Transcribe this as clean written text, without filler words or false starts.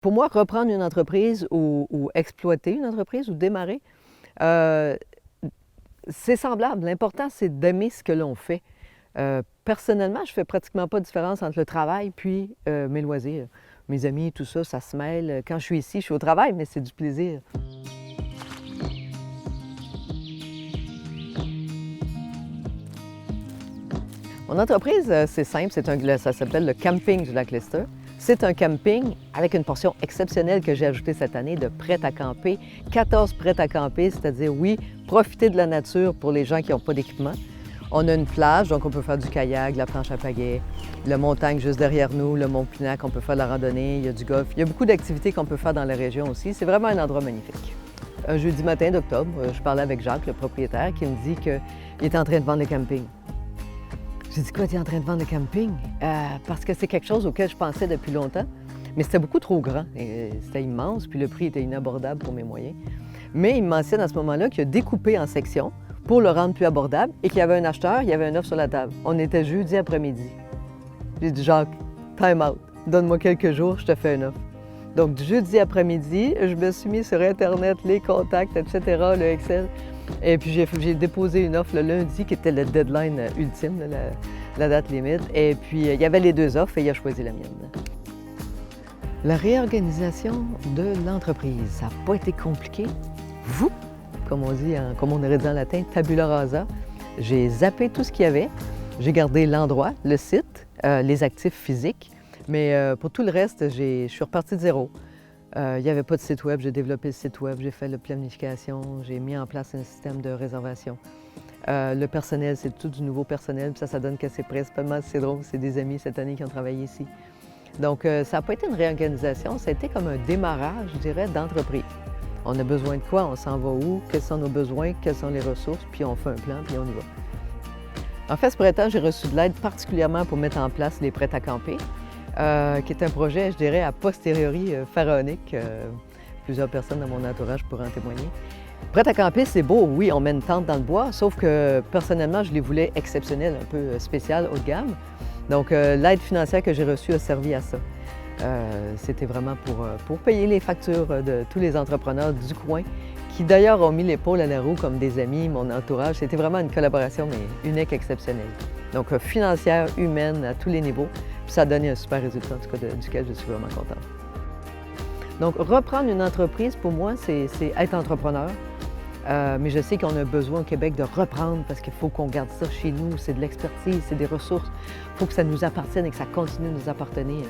Pour moi, reprendre une entreprise ou exploiter une entreprise ou démarrer, euh, c'est semblable. L'important, c'est d'aimer ce que l'on fait. Personnellement, je fais pratiquement pas de différence entre le travail puis mes loisirs. Mes amis, tout ça, ça se mêle. Quand je suis ici, je suis au travail, mais c'est du plaisir. Mon entreprise, c'est simple, ça s'appelle le Camping du Lac Lister. C'est un camping avec une portion exceptionnelle que j'ai ajoutée cette année de prêt à camper. 14 prêts à camper, c'est-à-dire, oui, profiter de la nature pour les gens qui n'ont pas d'équipement. On a une plage, donc on peut faire du kayak, de la planche à pagaie, la montagne juste derrière nous, le mont Pinac, on peut faire de la randonnée, il y a du golf. Il y a beaucoup d'activités qu'on peut faire dans la région aussi. C'est vraiment un endroit magnifique. Un jeudi matin d'octobre, je parlais avec Jacques, le propriétaire, qui me dit qu'il est en train de vendre le camping. J'ai dit, quoi, tu es en train de vendre le camping? Parce que c'est quelque chose auquel je pensais depuis longtemps, mais c'était beaucoup trop grand. C'était immense, puis le prix était inabordable pour mes moyens. Mais il me mentionne à ce moment-là qu'il a découpé en sections pour le rendre plus abordable et qu'il y avait un acheteur, il y avait une offre sur la table. On était jeudi après-midi. J'ai dit, Jacques, time out, donne-moi quelques jours, je te fais une offre. Donc, jeudi après-midi, je me suis mis sur Internet, les contacts, etc., le Excel. Et puis, j'ai déposé une offre le lundi, qui était le deadline ultime, la date limite. Et puis, il y avait les deux offres et il a choisi la mienne. La réorganisation de l'entreprise, ça n'a pas été compliqué. Vous, comme on dit, comme on aurait dit en latin, tabula rasa. J'ai zappé tout ce qu'il y avait. J'ai gardé l'endroit, le site, les actifs physiques. Mais pour tout le reste, je suis repartie de zéro. Il n'y avait pas de site web, j'ai développé le site web, j'ai fait la planification, j'ai mis en place un système de réservation. Le personnel, c'est tout du nouveau personnel, puis ça donne que c'est principalement, c'est drôle, c'est des amis cette année qui ont travaillé ici. Donc, ça n'a pas été une réorganisation, ça a été comme un démarrage, je dirais, d'entreprise. On a besoin de quoi, on s'en va où, quels sont nos besoins, quelles sont les ressources, puis on fait un plan, puis on y va. En fait, ce printemps, j'ai reçu de l'aide particulièrement pour mettre en place les prêts à camper. Qui est un projet, je dirais, a posteriori pharaonique. Plusieurs personnes dans mon entourage pourraient en témoigner. Prêt à camper, c'est beau, oui, on met une tente dans le bois, sauf que personnellement, je les voulais exceptionnels, un peu spéciales, haut de gamme. Donc, l'aide financière que j'ai reçue a servi à ça. C'était vraiment pour payer les factures de tous les entrepreneurs du coin, qui d'ailleurs ont mis l'épaule à la roue comme des amis, mon entourage. C'était vraiment une collaboration, mais unique, exceptionnelle. Donc, financière, humaine, à tous les niveaux. Puis ça a donné un super résultat, en tout cas, duquel je suis vraiment contente. Donc, reprendre une entreprise, pour moi, c'est être entrepreneur. Mais je sais qu'on a besoin au Québec de reprendre parce qu'il faut qu'on garde ça chez nous. C'est de l'expertise, c'est des ressources. Il faut que ça nous appartienne et que ça continue de nous appartenir.